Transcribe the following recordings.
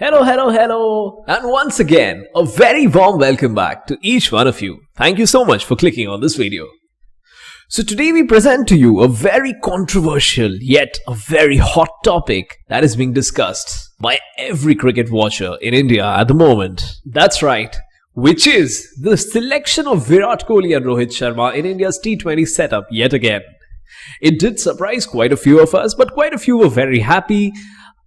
Hello. And once again, a very warm welcome back to each one of you. Thank you so much for clicking on this video. So today we present to you a very controversial yet a very hot topic that is being discussed by every cricket watcher in India at the moment. That's right, which is the selection of Virat Kohli and Rohit Sharma in India's T20 setup yet again. It did surprise quite a few of us, but quite a few were very happy.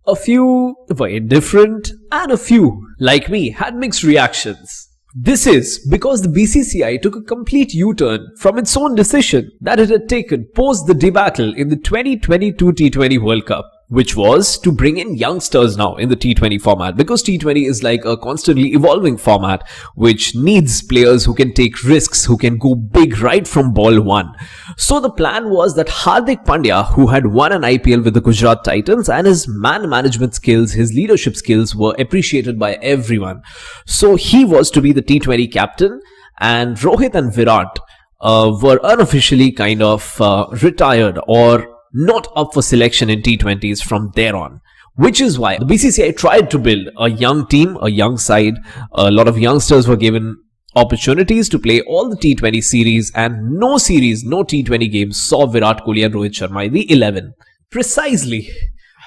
A few were indifferent, and a few, like me, had mixed reactions. This is because the BCCI took a complete U-turn from its own decision that it had taken post the debacle in the 2022 T20 World Cup, which was to bring in youngsters now in the T20 format, because T20 is like a constantly evolving format which needs players who can take risks, who can go big right from ball one. So the plan was that Hardik Pandya, who had won an IPL with the Gujarat Titans, and his man management skills, his leadership skills were appreciated by everyone. So he was to be the T20 captain, and Rohit and Virat were unofficially kind of retired or not up for selection in T20s from there on. Which is why the BCCI tried to build a young team, a young side. A lot of youngsters were given opportunities to play all the T20 series, and no T20 games saw Virat Kohli and Rohit Sharma in the 11. Precisely.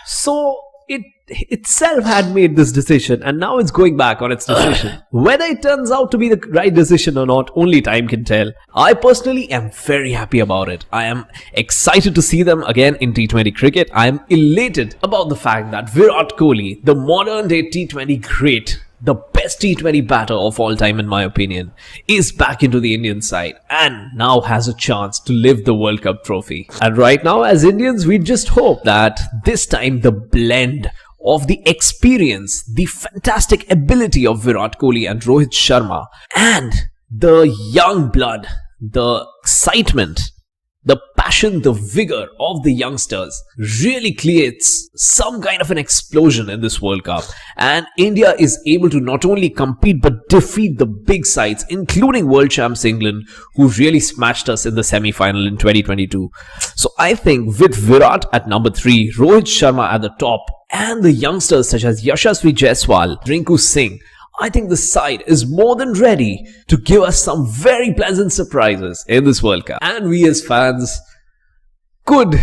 So it itself had made this decision, and now it's going back on its decision. Whether it turns out to be the right decision or not, only time can tell. I personally am very happy about it. I am excited to see them again in T20 cricket. I am elated about the fact that Virat Kohli, the modern day T20 great, the best T20 batter of all time in my opinion, is back into the Indian side and now has a chance to lift the World Cup trophy. And right now, as Indians, we just hope that this time the blend of the experience, the fantastic ability of Virat Kohli and Rohit Sharma, and the young blood, the excitement, the passion, the vigor of the youngsters really creates some kind of an explosion in this World Cup. And India is able to not only compete but defeat the big sides, including world champs England, who really smashed us in the semi-final in 2022. So I think with Virat at number 3, Rohit Sharma at the top, and the youngsters such as Yashasvi Jaiswal, Rinku Singh, I think the side is more than ready to give us some very pleasant surprises in this World Cup. And we as fans could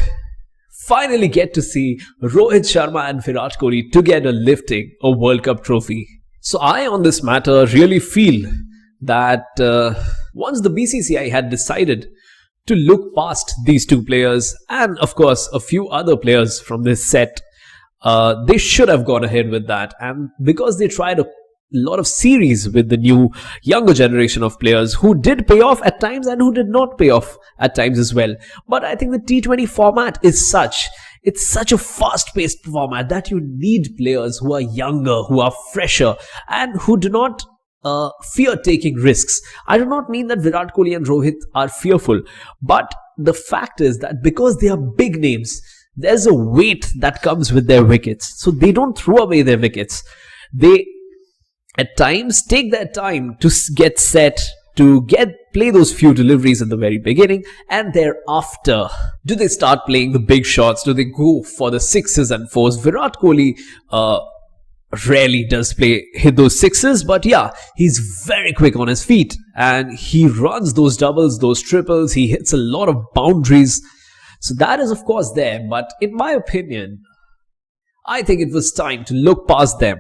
finally get to see Rohit Sharma and Virat Kohli together lifting a World Cup trophy. So I, on this matter, really feel that once the BCCI had decided to look past these two players and of course a few other players from this set, they should have gone ahead with that. And because they tried a lot of series with the new younger generation of players who did pay off at times and who did not pay off at times as well. But I think the T20 format is it's such a fast-paced format that you need players who are younger, who are fresher, and who do not fear taking risks. I do not mean that Virat Kohli and Rohit are fearful, but the fact is that because they are big names, there's a weight that comes with their wickets. So they don't throw away their wickets. They at times take their time to get set, to play those few deliveries in the very beginning, and thereafter do they start playing the big shots? Do they go for the 6s and 4s? Virat Kohli rarely does hit those 6s, but yeah, he's very quick on his feet and he runs those doubles, those triples. He hits a lot of boundaries. So that is of course there, but in my opinion, I think it was time to look past them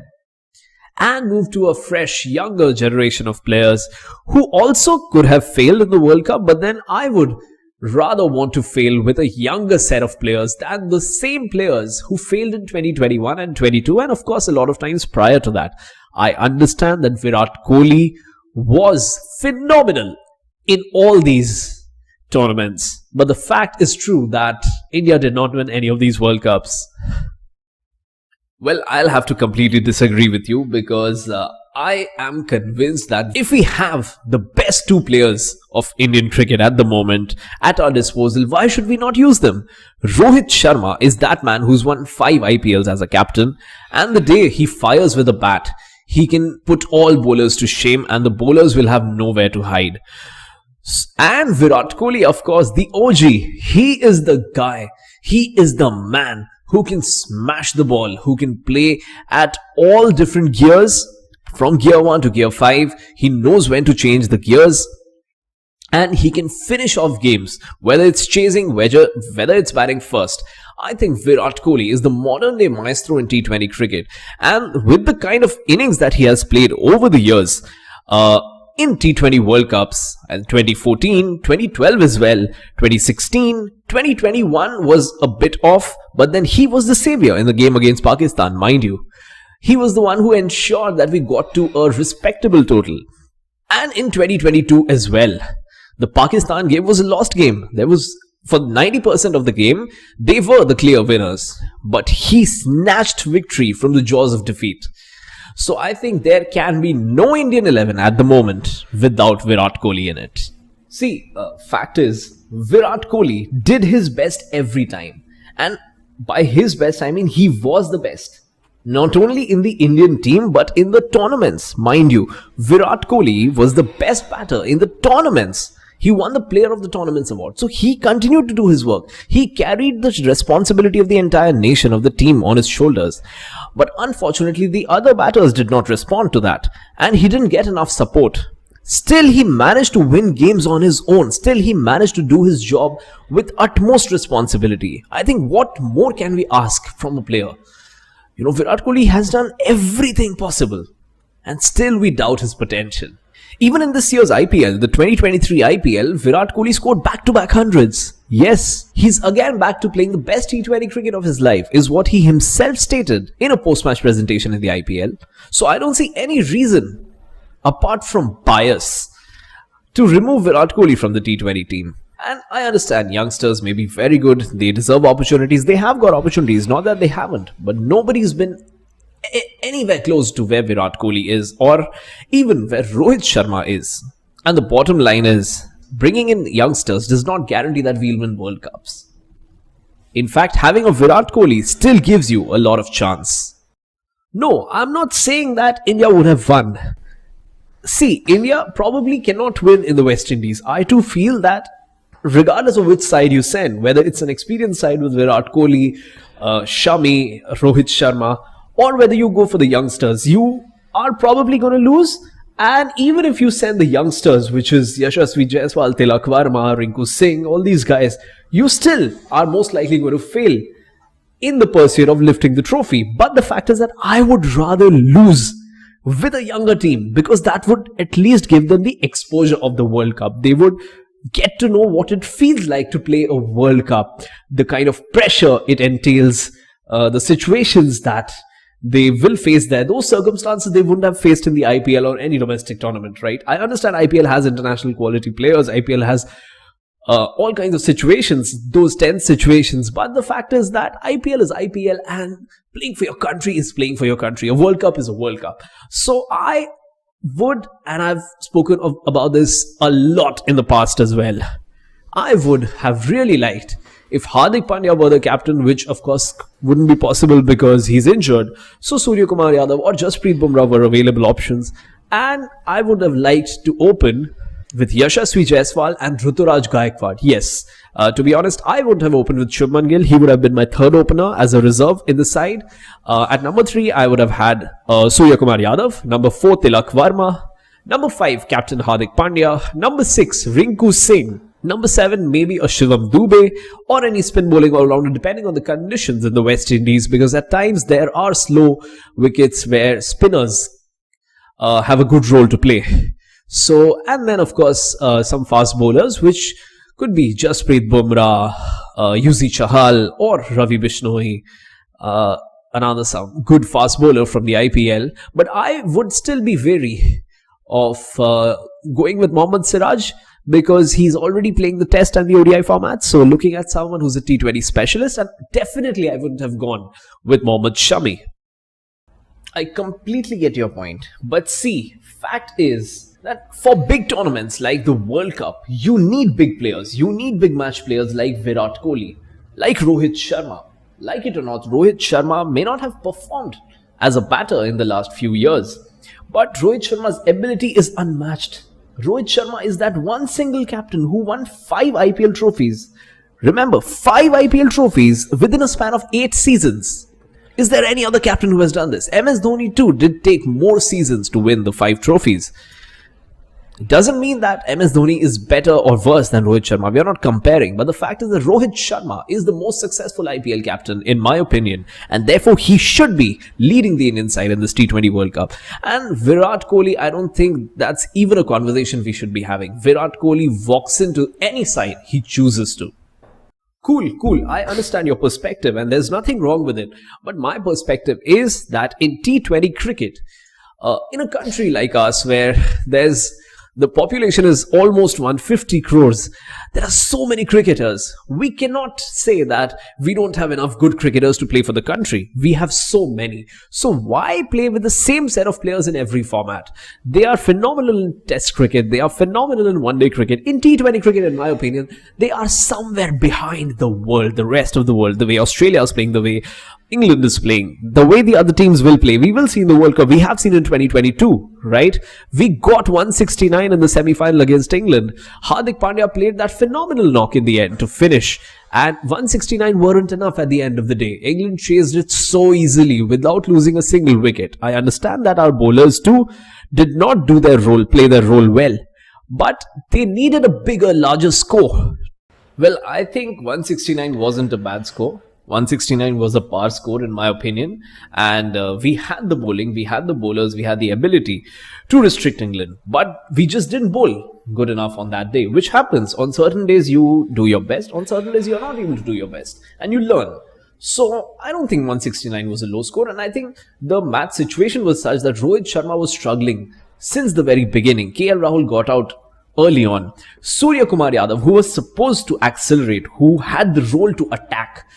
and move to a fresh, younger generation of players who also could have failed in the World Cup, but then I would rather want to fail with a younger set of players than the same players who failed in 2021 and 22, and of course a lot of times prior to that. I understand that Virat Kohli was phenomenal in all these tournaments, but the fact is true that India did not win any of these World Cups. Well, I'll have to completely disagree with you, because I am convinced that if we have the best two players of Indian cricket at the moment at our disposal, why should we not use them? Rohit Sharma is that man who's won 5 IPLs as a captain, and the day he fires with a bat, he can put all bowlers to shame and the bowlers will have nowhere to hide. And Virat Kohli, of course, the OG, he is the guy, he is the man who can smash the ball, who can play at all different gears, from gear 1 to gear 5. He knows when to change the gears. And he can finish off games, whether it's chasing, whether it's batting first. I think Virat Kohli is the modern day maestro in T20 cricket. And with the kind of innings that he has played over the years, in T20 World Cups, and 2014, 2012 as well, 2016, 2021 was a bit off, but then he was the savior in the game against Pakistan, mind you. He was the one who ensured that we got to a respectable total. And in 2022 as well. The Pakistan game was a lost game. There was, for 90% of the game, they were the clear winners. But he snatched victory from the jaws of defeat. So I think there can be no Indian 11 at the moment without Virat Kohli in it. See, fact is, Virat Kohli did his best every time. And by his best, I mean he was the best. Not only in the Indian team, but in the tournaments. Mind you, Virat Kohli was the best batter in the tournaments. He won the Player of the Tournaments award. So he continued to do his work. He carried the responsibility of the entire nation, of the team, on his shoulders. But unfortunately, the other batters did not respond to that. And he didn't get enough support. Still, he managed to win games on his own. Still, he managed to do his job with utmost responsibility. I think what more can we ask from a player? You know, Virat Kohli has done everything possible. And still we doubt his potential. Even in this year's IPL, the 2023 IPL, Virat Kohli scored back-to-back hundreds. Yes, he's again back to playing the best T20 cricket of his life, is what he himself stated in a post-match presentation in the IPL. So I don't see any reason, apart from bias, to remove Virat Kohli from the T20 team. And I understand youngsters may be very good, they deserve opportunities, they have got opportunities, not that they haven't, but nobody's been anywhere close to where Virat Kohli is, or even where Rohit Sharma is. And the bottom line is, bringing in youngsters does not guarantee that we'll win World Cups. In fact, having a Virat Kohli still gives you a lot of chance. No, I'm not saying that India would have won. See, India probably cannot win in the West Indies. I too feel that regardless of which side you send, whether it's an experienced side with Virat Kohli, Shami, Rohit Sharma, or whether you go for the youngsters, you are probably going to lose. And even if you send the youngsters, which is Yashasvi Jaiswal, Tilak Varma, Rinku Singh, all these guys, you still are most likely going to fail in the pursuit of lifting the trophy. But the fact is that I would rather lose with a younger team, because that would at least give them the exposure of the World Cup. They would get to know what it feels like to play a World Cup, the kind of pressure it entails, the situations that they will face there, those circumstances they wouldn't have faced in the IPL or any domestic tournament, right? I understand IPL has international quality players, IPL has all kinds of situations, those tense situations, but the fact is that IPL is IPL, and playing for your country is playing for your country. A World Cup is a World Cup. So I would, and I've spoken about this a lot in the past as well, I would have really liked if Hardik Pandya were the captain, which of course wouldn't be possible because he's injured. So Surya Kumar Yadav or Jasprit Bumrah were available options. And I would have liked to open with Yashasvi Jaiswal and Ruturaj Gaikwad. Yes, to be honest, I wouldn't have opened with Shubman Gill. He would have been my third opener as a reserve in the side. At number 3, I would have had Surya Kumar Yadav. Number 4, Tilak Varma. Number 5, Captain Hardik Pandya. Number 6, Rinku Singh. Number 7, maybe a Shivam Dube or any spin bowling all-rounder, depending on the conditions in the West Indies, because at times there are slow wickets where spinners have a good role to play. So, and then of course some fast bowlers, which could be Jasprit Bumrah, Yuzi Chahal or Ravi Bishnoi, another some good fast bowler from the IPL. But I would still be wary of going with Mohammad Siraj, because he's already playing the Test and the ODI format. So looking at someone who's a T20 specialist, and definitely I wouldn't have gone with Mohammad Shami. I completely get your point. But see, fact is that for big tournaments like the World Cup, you need big players. You need big match players like Virat Kohli, like Rohit Sharma. Like it or not, Rohit Sharma may not have performed as a batter in the last few years, but Rohit Sharma's ability is unmatched. Rohit Sharma is that one single captain who won 5 IPL trophies. Remember, 5 IPL trophies within a span of 8 seasons. Is there any other captain who has done this? MS Dhoni too did take more seasons to win the 5 trophies. It doesn't mean that MS Dhoni is better or worse than Rohit Sharma. We are not comparing. But the fact is that Rohit Sharma is the most successful IPL captain, in my opinion. And therefore, he should be leading the Indian side in this T20 World Cup. And Virat Kohli, I don't think that's even a conversation we should be having. Virat Kohli walks into any side he chooses to. Cool. I understand your perspective and there's nothing wrong with it. But my perspective is that in T20 cricket, in a country like us where the population is almost 150 crores. There are so many cricketers. We cannot say that we don't have enough good cricketers to play for the country. We have so many. So why play with the same set of players in every format? They are phenomenal in Test cricket. They are phenomenal in one-day cricket. In T20 cricket, in my opinion, they are somewhere behind the world, the rest of the world, the way Australia is playing, the way England is playing, the way the other teams will play. We will see in the World Cup. We have seen in 2022, right? We got 169 in the semi-final against England. Hardik Pandya played that phenomenal knock in the end to finish. And 169 weren't enough at the end of the day. England chased it so easily without losing a single wicket. I understand that our bowlers too did not do their role, play their role well. But they needed a bigger, larger score. Well, I think 169 wasn't a bad score. 169 was a par score in my opinion, and we had the bowling, we had the bowlers, we had the ability to restrict England, but we just didn't bowl good enough on that day, which happens. On certain days you do your best, on certain days you're not able to do your best, and you learn. So I don't think 169 was a low score, and I think the match situation was such that Rohit Sharma was struggling since the very beginning. KL Rahul got out early on. Surya Kumar Yadav, who was supposed to accelerate, who had the role to attack,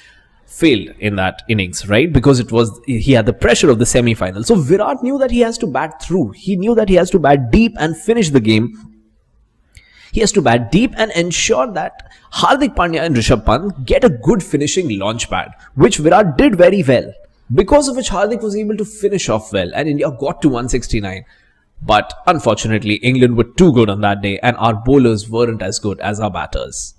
failed in that innings, right? Because he had the pressure of the semi-final. So Virat knew that he has to bat through. He knew that he has to bat deep and finish the game. He has to bat deep and ensure that Hardik Pandya and Rishabh Pant get a good finishing launch pad, which Virat did very well. Because of which Hardik was able to finish off well and India got to 169. But unfortunately, England were too good on that day and our bowlers weren't as good as our batters.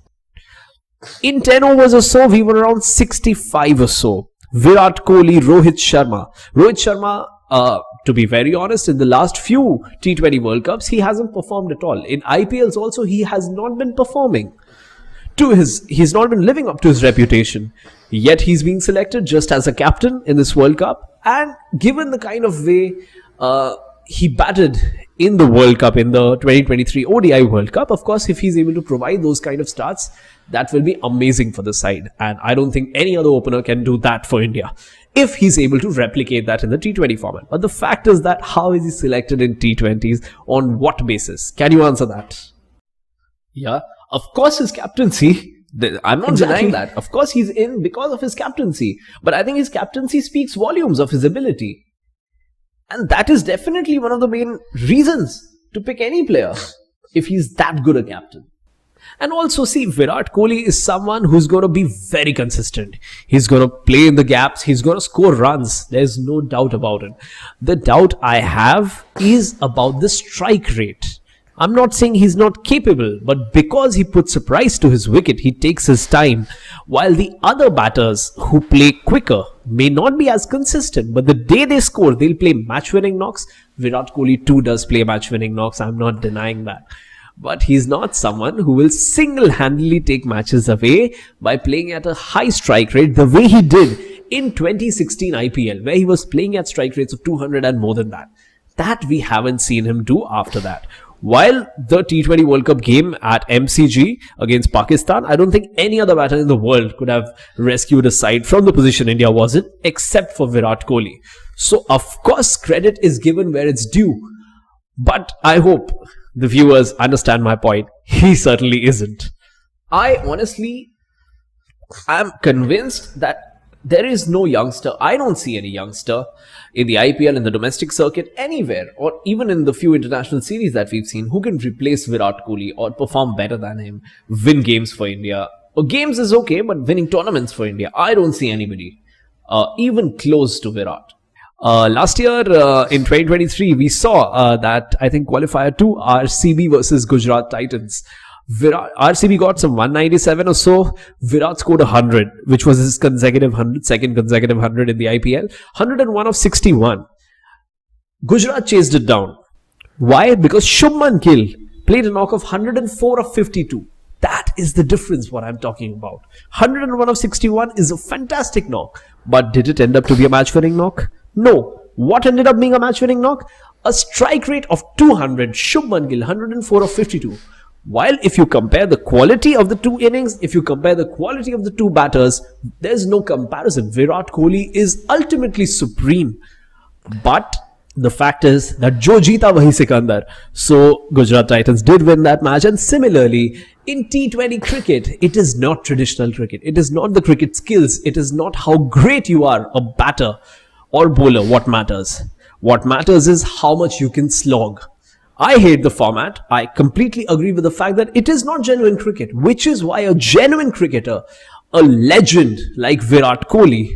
In 10 overs or so, we were around 65 or so. Virat Kohli, Rohit Sharma. Rohit Sharma, to be very honest, in the last few T20 World Cups, he hasn't performed at all. In IPLs also, he has not been performing. He's not been living up to his reputation. Yet he's being selected just as a captain in this World Cup. And given the kind of way he batted in the World Cup, in the 2023 ODI World Cup, of course, if he's able to provide those kind of starts, that will be amazing for the side. And I don't think any other opener can do that for India if he's able to replicate that in the T20 format. But the fact is that how is he selected in T20s? On what basis? Can you answer that? Yeah, of course his captaincy. I'm not denying that. Of course he's in because of his captaincy. But I think his captaincy speaks volumes of his ability. And that is definitely one of the main reasons to pick any player if he's that good a captain. And also, see, Virat Kohli is someone who's going to be very consistent. He's going to play in the gaps. He's going to score runs. There's no doubt about it. The doubt I have is about the strike rate. I'm not saying he's not capable, but because he puts a price to his wicket, he takes his time. While the other batters who play quicker may not be as consistent, but the day they score, they'll play match-winning knocks. Virat Kohli too does play match-winning knocks. I'm not denying that. But he's not someone who will single-handedly take matches away by playing at a high strike rate the way he did in 2016 IPL, where he was playing at strike rates of 200 and more than that. That we haven't seen him do after that. While the T20 World Cup game at MCG against Pakistan, I don't think any other batter in the world could have rescued a side from the position India was in, except for Virat Kohli. So, of course, credit is given where it's due. But I hope the viewers understand my point. He certainly isn't. I honestly am convinced that there is no youngster. I don't see any youngster in the IPL, in the domestic circuit, anywhere, or even in the few international series that we've seen, who can replace Virat Kohli or perform better than him, win games for India. Or games is okay, but winning tournaments for India, I don't see anybody even close to Virat. Last year in 2023, we saw that I think qualifier 2, RCB versus Gujarat Titans. RCB got some 197 or so. Virat scored 100, which was his second consecutive 100 in the IPL. 101 of 61. Gujarat chased it down. Why? Because Shubman Gill played a knock of 104 of 52. That is the difference what I'm talking about. 101 of 61 is a fantastic knock. But did it end up to be a match-winning knock? No. What ended up being a match-winning knock? A strike rate of 200. Shubman Gill, 104 of 52. While if you compare the quality of the two innings, if you compare the quality of the two batters, there's no comparison. Virat Kohli is ultimately supreme. But the fact is that Jo jeeta wahi Sikandar. So Gujarat Titans did win that match. And similarly, in T20 cricket, it is not traditional cricket. It is not the cricket skills. It is not how great you are a batter or bowler. What matters? What matters is how much you can slog. I hate the format. I completely agree with the fact that it is not genuine cricket, which is why a genuine cricketer, a legend like Virat Kohli,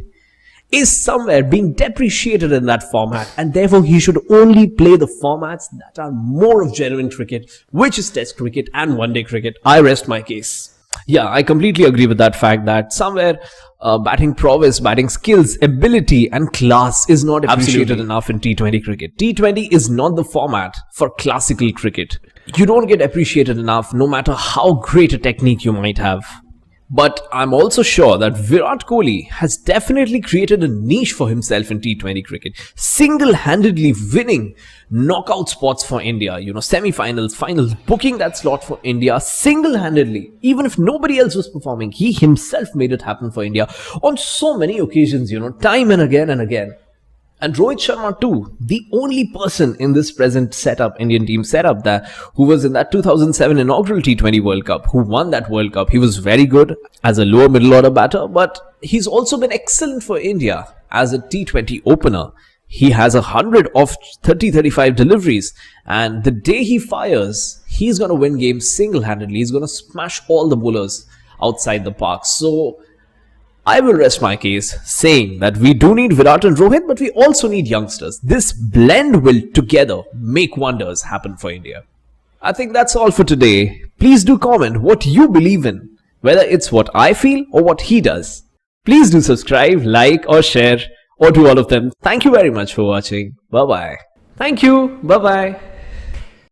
is somewhere being depreciated in that format, and therefore he should only play the formats that are more of genuine cricket, which is Test cricket and one-day cricket. I rest my case. Yeah, I completely agree with that fact that somewhere batting prowess, batting skills, ability and class is not appreciated enough in T20 cricket. T20 is not the format for classical cricket. You don't get appreciated enough no matter how great a technique you might have. But I'm also sure that Virat Kohli has definitely created a niche for himself in T20 cricket, single-handedly winning knockout spots for India, semi-finals, finals, booking that slot for India single-handedly. Even if nobody else was performing, he himself made it happen for India on so many occasions, time and again and again. And Rohit Sharma too, the only person in this present setup, Indian team setup, who was in that 2007 inaugural T20 World Cup, who won that World Cup. He was very good as a lower middle order batter, but he's also been excellent for India as a T20 opener. He has 100 of 30-35 deliveries, and the day he fires, he's going to win games single-handedly. He's going to smash all the bowlers outside the park. So I will rest my case saying that we do need Virat and Rohit, but we also need youngsters. This blend will together make wonders happen for India. I think that's all for today. Please do comment what you believe in, whether it's what I feel or what he does. Please do subscribe, like or share or do all of them. Thank you very much for watching. Bye-bye. Thank you. Bye-bye.